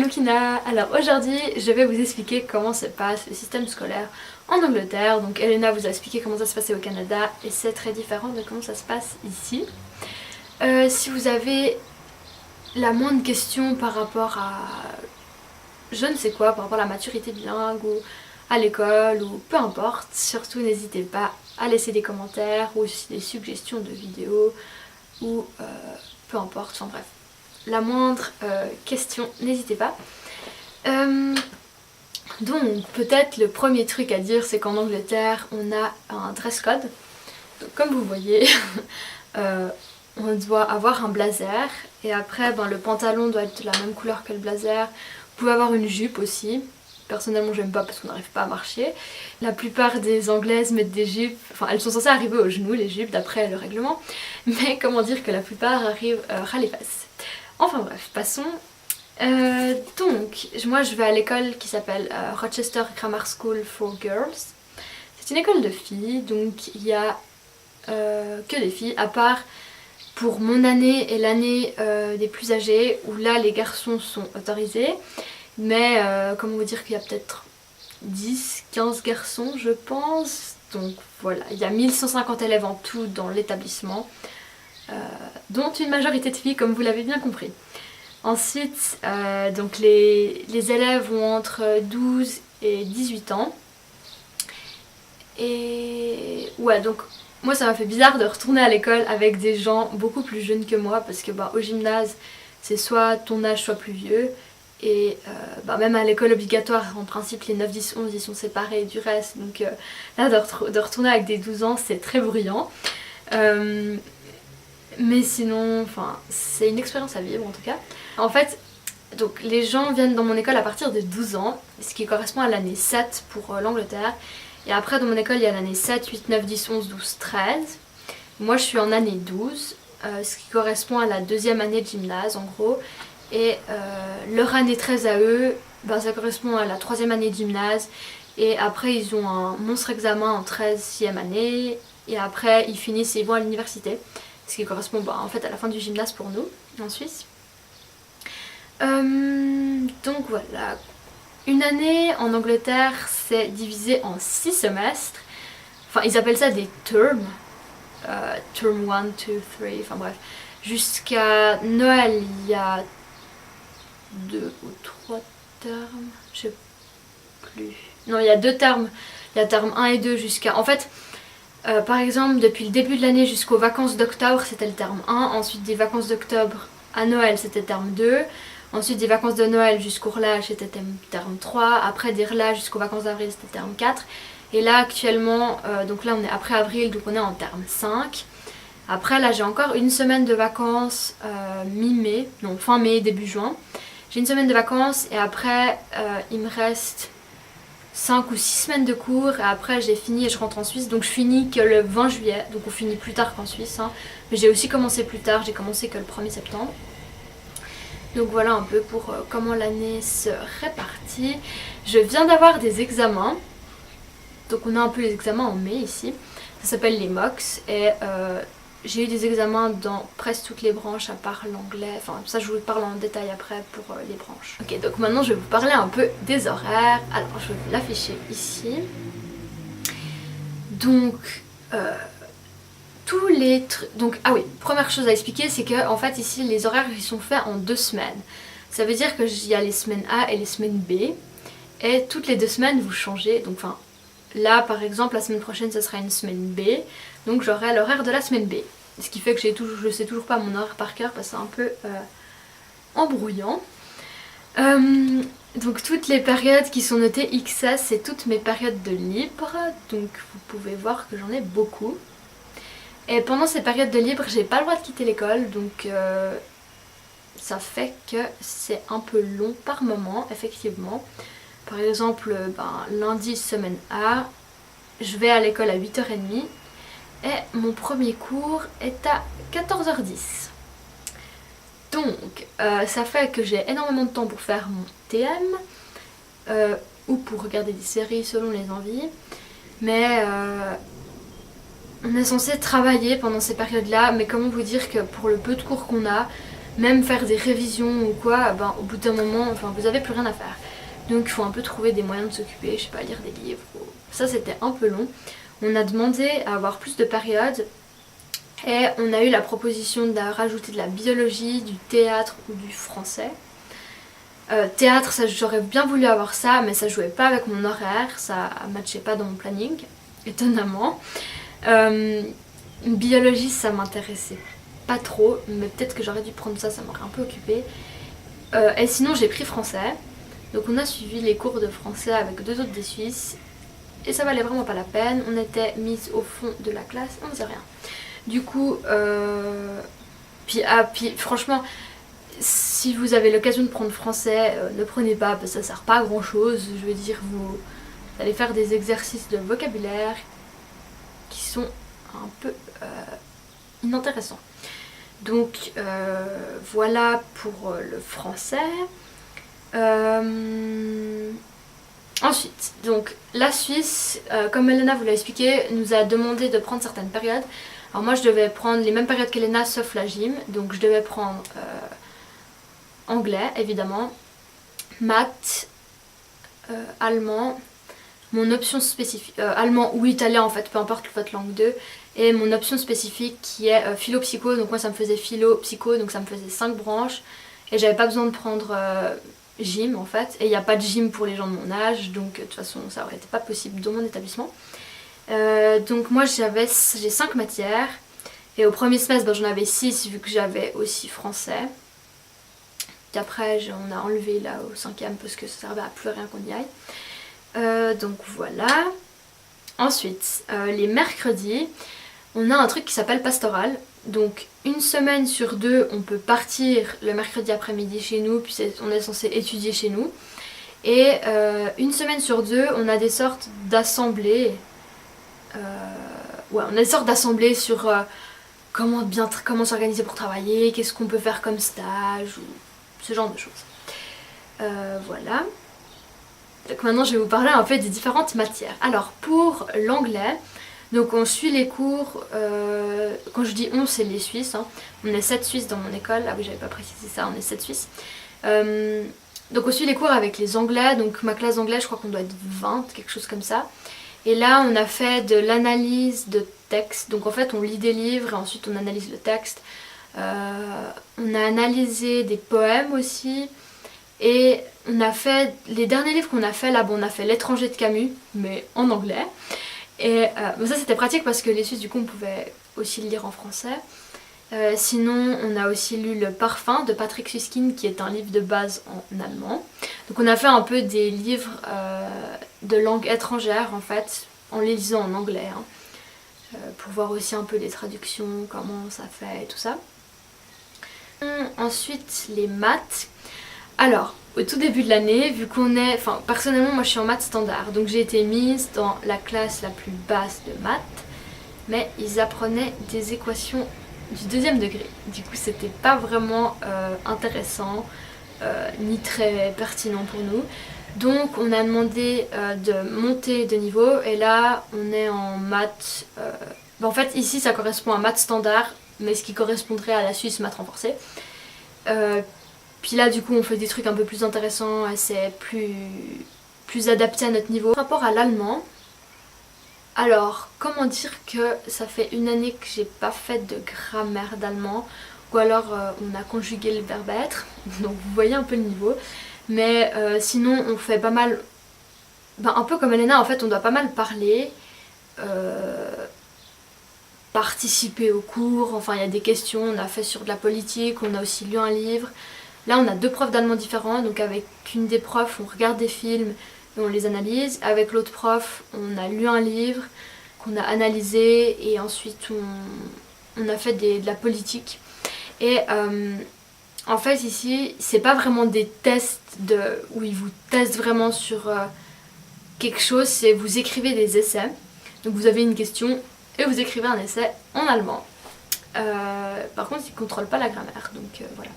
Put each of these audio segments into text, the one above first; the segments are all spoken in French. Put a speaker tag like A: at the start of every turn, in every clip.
A: Kina. Alors aujourd'hui je vais vous expliquer comment se passe le système scolaire en Angleterre. Donc Elena vous a expliqué comment ça se passait au Canada et c'est très différent de comment ça se passe ici. Si vous avez la moindre question par rapport à je ne sais quoi, par rapport à la maturité bilingue ou à l'école ou peu importe, surtout n'hésitez pas à laisser des commentaires ou aussi des suggestions de vidéos ou peu importe, enfin bref. La moindre question, n'hésitez pas. Donc peut-être le premier truc à dire c'est qu'en Angleterre on a un dress code. Donc comme vous voyez on doit avoir un blazer et après le pantalon doit être de la même couleur que le blazer. Vous pouvez avoir une jupe aussi. Personnellement j'aime pas parce qu'on n'arrive pas à marcher. La plupart des Anglaises mettent des jupes, enfin elles sont censées arriver aux genoux les jupes d'après le règlement. Mais comment dire que la plupart arrivent ras les fesses. Enfin bref, passons. Donc moi je vais à l'école qui s'appelle Rochester Grammar School for Girls. C'est une école de filles, donc il y a que des filles, à part pour mon année et l'année des plus âgés où là les garçons sont autorisés. Mais comment vous dire qu'il y a peut-être 10-15 garçons je pense. Donc voilà, il y a 1150 élèves en tout dans l'établissement, dont une majorité de filles comme vous l'avez bien compris. Ensuite, donc les élèves ont entre 12 et 18 ans. Et ouais, donc moi ça m'a fait bizarre de retourner à l'école avec des gens beaucoup plus jeunes que moi parce que au gymnase c'est soit ton âge soit plus vieux. Et même à l'école obligatoire, en principe les 9, 10, 11 ils sont séparés du reste. Donc là de retourner avec des 12 ans c'est très bruyant. Mais sinon, c'est une expérience à vivre en tout cas. En fait, donc les gens viennent dans mon école à partir de 12 ans, ce qui correspond à l'année 7 pour l'Angleterre. Et après dans mon école il y a l'année 7, 8, 9, 10, 11, 12, 13. Moi je suis en année 12, ce qui correspond à la deuxième année de gymnase en gros. Et leur année 13 à eux, ça correspond à la troisième année de gymnase. Et après ils ont un monstre examen en 13e année. Et après ils finissent et ils vont à l'université. Ce qui correspond en fait à la fin du gymnase pour nous, en Suisse. Donc voilà. Une année en Angleterre c'est divisé en 6 semestres. Enfin ils appellent ça des terms. Term 1, 2, 3, enfin bref. Jusqu'à Noël il y a 2 ou 3 termes, je sais plus. Non, il y a 2 termes. Il y a terme 1 et 2 jusqu'à... En fait, par exemple, depuis le début de l'année jusqu'aux vacances d'octobre, c'était le terme 1. Ensuite, des vacances d'octobre à Noël, c'était terme 2. Ensuite, des vacances de Noël jusqu'au relâche, c'était terme 3. Après, des relâches jusqu'aux vacances d'avril, c'était terme 4. Et là, actuellement, donc là, on est après avril, donc on est en terme 5. Après, là, j'ai encore une semaine de vacances mi-mai, non, fin mai, début juin. J'ai une semaine de vacances et après il me reste 5 ou 6 semaines de cours et après j'ai fini et je rentre en Suisse. Donc je finis que le 20 juillet, donc on finit plus tard qu'en Suisse. Mais j'ai aussi commencé plus tard, j'ai commencé que le 1er septembre. Donc voilà un peu pour comment l'année se répartit. Je viens d'avoir des examens. Donc on a un peu les examens en mai ici. Ça s'appelle les mocks et... j'ai eu des examens dans presque toutes les branches à part l'anglais, enfin ça je vous parle en détail après pour les branches. Ok, donc maintenant je vais vous parler un peu des horaires. Alors je vais vous l'afficher ici. Donc tous les trucs... Donc ah oui, première chose à expliquer c'est que en fait ici les horaires ils sont faits en 2 semaines. Ça veut dire qu'il y a les semaines A et les semaines B. Et toutes les 2 semaines vous changez, donc là par exemple la semaine prochaine ce sera une semaine B, donc j'aurai l'horaire de la semaine B. Ce qui fait que je sais toujours pas mon horaire par cœur parce que c'est un peu embrouillant. Donc toutes les périodes qui sont notées XS c'est toutes mes périodes de libre, donc vous pouvez voir que j'en ai beaucoup. Et pendant ces périodes de libre j'ai pas le droit de quitter l'école, donc ça fait que c'est un peu long par moment effectivement. Par exemple, lundi semaine A, je vais à l'école à 8h30 et mon premier cours est à 14h10. Donc ça fait que j'ai énormément de temps pour faire mon TM ou pour regarder des séries selon les envies. Mais on est censé travailler pendant ces périodes-là, mais comment vous dire que pour le peu de cours qu'on a, même faire des révisions ou quoi, ben, au bout d'un moment, enfin, vous avez plus rien à faire. Donc il faut un peu trouver des moyens de s'occuper, je sais pas, lire des livres. Ça c'était un peu long. On a demandé à avoir plus de périodes et on a eu la proposition de rajouter de la biologie, du théâtre ou du français. Théâtre, ça j'aurais bien voulu avoir ça, mais ça jouait pas avec mon horaire, ça matchait pas dans mon planning, étonnamment. Biologie, ça m'intéressait pas trop, mais peut-être que j'aurais dû prendre ça, ça m'aurait un peu occupée. Et sinon j'ai pris français, donc on a suivi les cours de français avec 2 autres des Suisses, et ça valait vraiment pas la peine, on était mises au fond de la classe, on faisait rien. Du coup, puis franchement, si vous avez l'occasion de prendre français, ne prenez pas parce que ça sert pas à grand chose. Je veux dire, vous allez faire des exercices de vocabulaire qui sont un peu inintéressants. Donc voilà pour le français. Ensuite, donc la Suisse, comme Elena vous l'a expliqué, nous a demandé de prendre certaines périodes. Alors moi je devais prendre les mêmes périodes qu'Elena sauf la gym, donc je devais prendre anglais évidemment, maths, allemand, mon option spécifique, allemand ou italien en fait, peu importe votre langue 2, et mon option spécifique qui est philo-psycho, donc moi ça me faisait philo-psycho, donc ça me faisait 5 branches, et j'avais pas besoin de prendre gym en fait, et il n'y a pas de gym pour les gens de mon âge, donc de toute façon ça aurait été pas possible dans mon établissement. Donc moi j'ai 5 matières, et au premier semestre j'en avais 6 vu que j'avais aussi français. Puis après on a enlevé là au 5e parce que ça servait à plus rien qu'on y aille. Donc voilà. Ensuite, les mercredis, on a un truc qui s'appelle pastoral. Donc une semaine sur 2, on peut partir le mercredi après-midi chez nous, puis on est censé étudier chez nous. Et une semaine sur 2, on a des sortes d'assemblées. On a des sortes d'assemblées sur comment s'organiser pour travailler, qu'est-ce qu'on peut faire comme stage, ou ce genre de choses. Voilà. Donc maintenant je vais vous parler un peu des différentes matières. Alors pour l'anglais, donc on suit les cours, quand je dis on c'est les Suisses, hein. On est 7 Suisses dans mon école, ah oui j'avais pas précisé ça, on est 7 Suisses. Donc on suit les cours avec les anglais, donc ma classe d'anglais je crois qu'on doit être 20, quelque chose comme ça. Et là on a fait de l'analyse de texte, donc en fait on lit des livres et ensuite on analyse le texte. On a analysé des poèmes aussi. Et on a fait, les derniers livres qu'on a fait là, on a fait L'étranger de Camus, mais en anglais. Et ça c'était pratique parce que les Suisses du coup on pouvait aussi le lire en français. Sinon on a aussi lu Le Parfum de Patrick Süskind qui est un livre de base en allemand. Donc on a fait un peu des livres de langue étrangère en fait, en les lisant en anglais. Hein, pour voir aussi un peu les traductions, comment ça fait et tout ça. Ensuite les maths. Alors, au tout début de l'année, vu qu'on est... Enfin, personnellement, moi je suis en maths standard, donc j'ai été mise dans la classe la plus basse de maths, mais ils apprenaient des équations du 2e degré. Du coup, c'était pas vraiment intéressant, ni très pertinent pour nous. Donc, on a demandé de monter de niveau, et là, on est en maths... en fait, ici, ça correspond à maths standard, mais ce qui correspondrait à la Suisse maths renforcée. Puis là du coup on fait des trucs un peu plus intéressants, c'est plus adapté à notre niveau. Par rapport à l'allemand, alors comment dire que ça fait une année que j'ai pas fait de grammaire d'allemand, ou alors on a conjugué le verbe être, donc vous voyez un peu le niveau. Mais sinon on fait pas mal, un peu comme Elena en fait, on doit pas mal parler, participer au cours, enfin il y a des questions, on a fait sur de la politique, on a aussi lu un livre. Là on a 2 profs d'allemand différents, donc avec une des profs on regarde des films et on les analyse. Avec l'autre prof on a lu un livre qu'on a analysé et ensuite on a fait de la politique. Et en fait ici c'est pas vraiment des tests où ils vous testent vraiment sur quelque chose, c'est vous écrivez des essais. Donc vous avez une question et vous écrivez un essai en allemand. Par contre ils ne contrôlent pas la grammaire, donc voilà.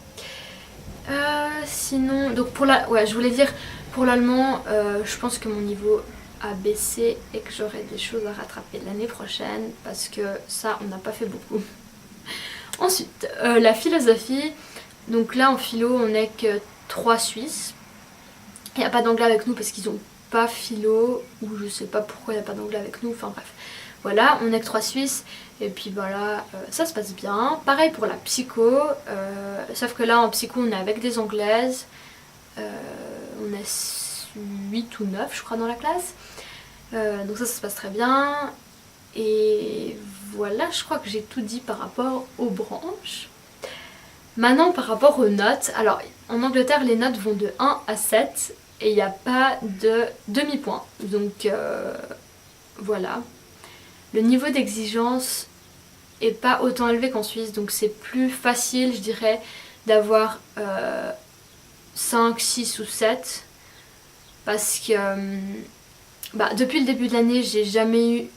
A: Sinon, donc je voulais dire pour l'allemand, je pense que mon niveau a baissé et que j'aurai des choses à rattraper l'année prochaine parce que ça on n'a pas fait beaucoup. Ensuite, la philosophie, Donc là en philo on n'est que 3 Suisses. Il n'y a pas d'anglais avec nous parce qu'ils ont pas philo, ou je sais pas pourquoi il n'y a pas d'anglais avec nous, enfin bref. Voilà, on est que 3 Suisses, et puis voilà, ça se passe bien. Pareil pour la psycho, sauf que là en psycho on est avec des anglaises, on est 8 ou 9 je crois dans la classe, donc ça se passe très bien. Et voilà, je crois que j'ai tout dit par rapport aux branches. Maintenant par rapport aux notes, alors en Angleterre les notes vont de 1 à 7 et il n'y a pas de demi-point, donc voilà. Le niveau d'exigence est pas autant élevé qu'en Suisse, donc c'est plus facile je dirais d'avoir 5, 6 ou 7, parce que depuis le début de l'année j'ai jamais eu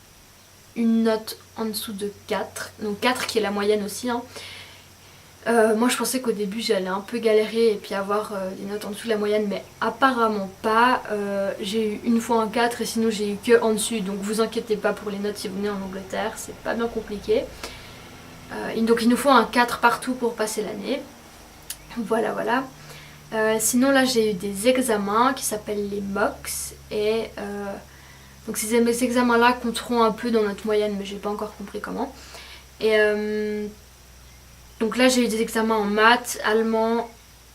A: une note en dessous de 4, donc 4 qui est la moyenne aussi hein. Moi je pensais qu'au début j'allais un peu galérer et puis avoir des notes en dessous de la moyenne, mais apparemment pas. J'ai eu une fois un 4 et sinon j'ai eu que en dessus, donc vous inquiétez pas pour les notes si vous venez en Angleterre, c'est pas bien compliqué. Donc il nous faut un 4 partout pour passer l'année. Voilà voilà. Sinon là j'ai eu des examens qui s'appellent les mocks et donc ces examens là compteront un peu dans notre moyenne, mais j'ai pas encore compris comment. Et donc là j'ai eu des examens en maths, allemand,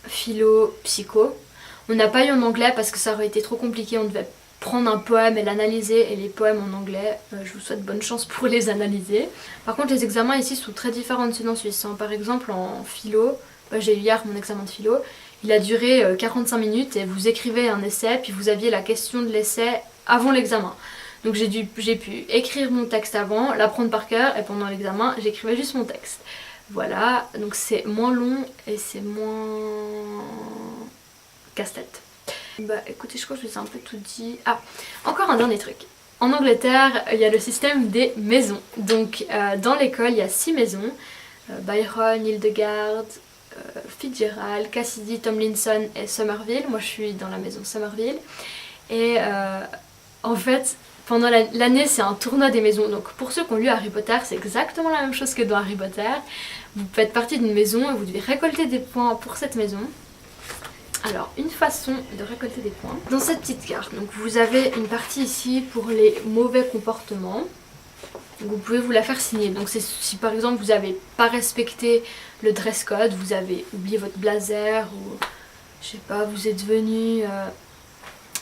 A: philo, psycho. On n'a pas eu en anglais parce que ça aurait été trop compliqué, on devait prendre un poème et l'analyser, et les poèmes en anglais, je vous souhaite bonne chance pour les analyser. Par contre les examens ici sont très différents de ceux en Suisse. Par exemple en philo, j'ai eu hier mon examen de philo, il a duré 45 minutes et vous écrivez un essai puis vous aviez la question de l'essai avant l'examen. Donc j'ai pu écrire mon texte avant, l'apprendre par cœur, et pendant l'examen j'écrivais juste mon texte. Voilà, donc c'est moins long et c'est moins casse-tête. Bah écoutez, je crois que je vous ai un peu tout dit. Ah, encore un dernier truc. En Angleterre, il y a le système des maisons. Donc dans l'école, il y a 6 maisons. Byron, Hildegard, Fitzgerald, Cassidy, Tomlinson et Somerville. Moi je suis dans la maison Somerville. Et en fait, pendant l'année c'est un tournoi des maisons. Donc pour ceux qui ont lu Harry Potter, c'est exactement la même chose que dans Harry Potter. Vous faites partie d'une maison et vous devez récolter des points pour cette maison. Alors une façon de récolter des points, dans cette petite carte, donc vous avez une partie ici pour les mauvais comportements. Donc vous pouvez vous la faire signer. Donc si par exemple vous n'avez pas respecté le dress code, vous avez oublié votre blazer, ou je sais pas, vous êtes venu...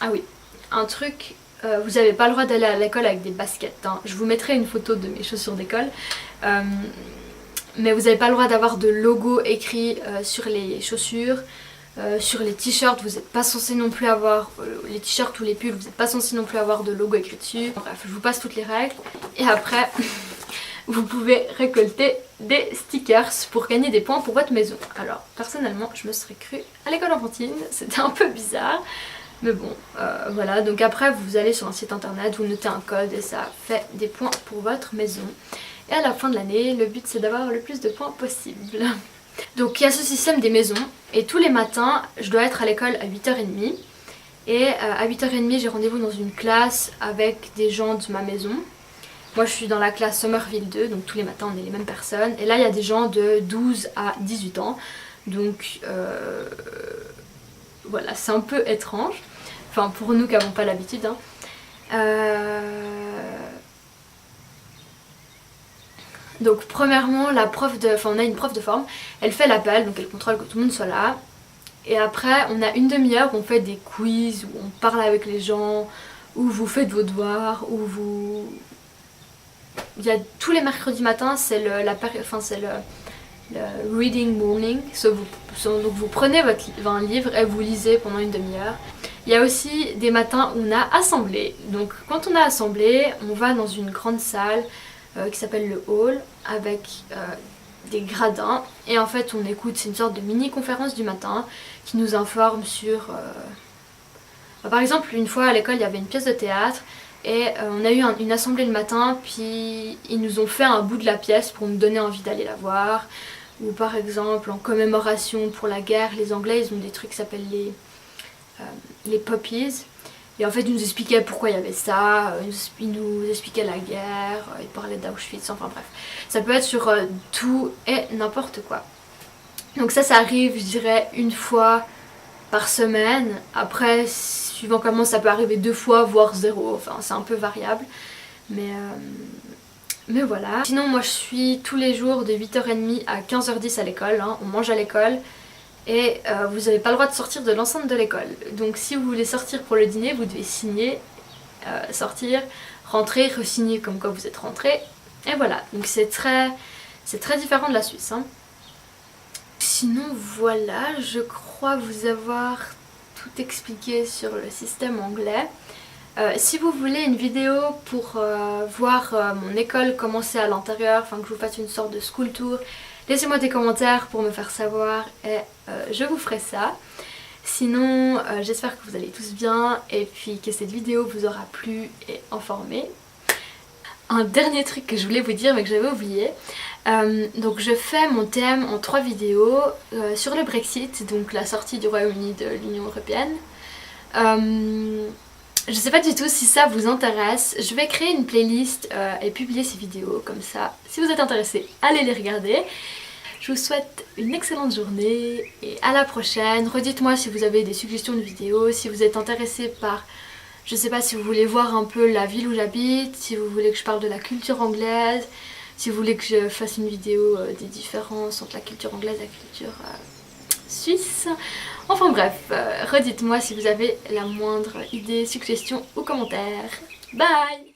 A: Ah oui, un truc, vous n'avez pas le droit d'aller à l'école avec des baskets. Hein. Je vous mettrai une photo de mes chaussures d'école. Mais vous n'avez pas le droit d'avoir de logo écrit sur les chaussures. Sur les t-shirts, vous n'êtes pas censé non plus avoir, les t-shirts ou les pulls, vous n'êtes pas censé non plus avoir de logo écrit dessus. Bref, je vous passe toutes les règles. Et après, vous pouvez récolter des stickers pour gagner des points pour votre maison. Alors, personnellement, je me serais crue à l'école enfantine, c'était un peu bizarre. Mais bon, voilà. Donc après, vous allez sur un site internet, vous notez un code et ça fait des points pour votre maison. Et à la fin de l'année, le but c'est d'avoir le plus de points possible. Donc il y a ce système des maisons et tous les matins je dois être à l'école à 8h30 et à 8h30 j'ai rendez-vous dans une classe avec des gens de ma maison. Moi je suis dans la classe Somerville 2, donc tous les matins on est les mêmes personnes, et là il y a des gens de 12 à 18 ans, donc voilà, c'est un peu étrange, enfin pour nous qui n'avons pas l'habitude hein. Donc premièrement, on a une prof de forme, elle fait l'appel, donc elle contrôle que tout le monde soit là. Et après, on a une demi-heure où on fait des quiz, où on parle avec les gens, où vous faites vos devoirs, où vous... Il y a tous les mercredis matins, c'est le reading morning. Donc vous prenez un livre et vous lisez pendant une demi-heure. Il y a aussi des matins où on a assemblée. Donc quand on a assemblée, on va dans une grande salle qui s'appelle le hall, avec des gradins, et en fait on écoute, c'est une sorte de mini conférence du matin qui nous informe sur par exemple une fois à l'école il y avait une pièce de théâtre et on a eu une assemblée le matin, puis ils nous ont fait un bout de la pièce pour nous donner envie d'aller la voir. Ou par exemple en commémoration pour la guerre, les Anglais ils ont des trucs qui s'appellent les poppies. Et en fait, ils nous expliquaient pourquoi il y avait ça, ils nous expliquaient la guerre, ils parlaient d'Auschwitz, enfin bref. Ça peut être sur tout et n'importe quoi. Donc ça arrive, je dirais, une fois par semaine. Après, suivant comment, ça peut arriver 2 fois, voire 0. Enfin, c'est un peu variable. Mais voilà. Sinon, moi je suis tous les jours de 8h30 à 15h10 à l'école. Hein. On mange à l'école. Et vous n'avez pas le droit de sortir de l'enceinte de l'école. Donc si vous voulez sortir pour le dîner, vous devez signer, sortir, rentrer, re-signer comme quoi vous êtes rentré. Et voilà. Donc c'est très différent de la Suisse. Hein. Sinon voilà, je crois vous avoir tout expliqué sur le système anglais. Si vous voulez une vidéo pour voir mon école commencer à l'intérieur, enfin que je vous fasse une sorte de school tour, laissez-moi des commentaires pour me faire savoir et je vous ferai ça. Sinon, j'espère que vous allez tous bien et puis que cette vidéo vous aura plu et informé. Un dernier truc que je voulais vous dire mais que j'avais oublié. Donc je fais mon thème en 3 vidéos sur le Brexit, donc la sortie du Royaume-Uni de l'Union Européenne. Je sais pas du tout si ça vous intéresse, je vais créer une playlist et publier ces vidéos comme ça. Si vous êtes intéressés, allez les regarder. Je vous souhaite une excellente journée et à la prochaine. Redites-moi si vous avez des suggestions de vidéos, si vous êtes intéressés par... Je sais pas si vous voulez voir un peu la ville où j'habite, si vous voulez que je parle de la culture anglaise, si vous voulez que je fasse une vidéo des différences entre la culture anglaise et la culture suisse. Enfin bref, redites-moi si vous avez la moindre idée, suggestion ou commentaire. Bye!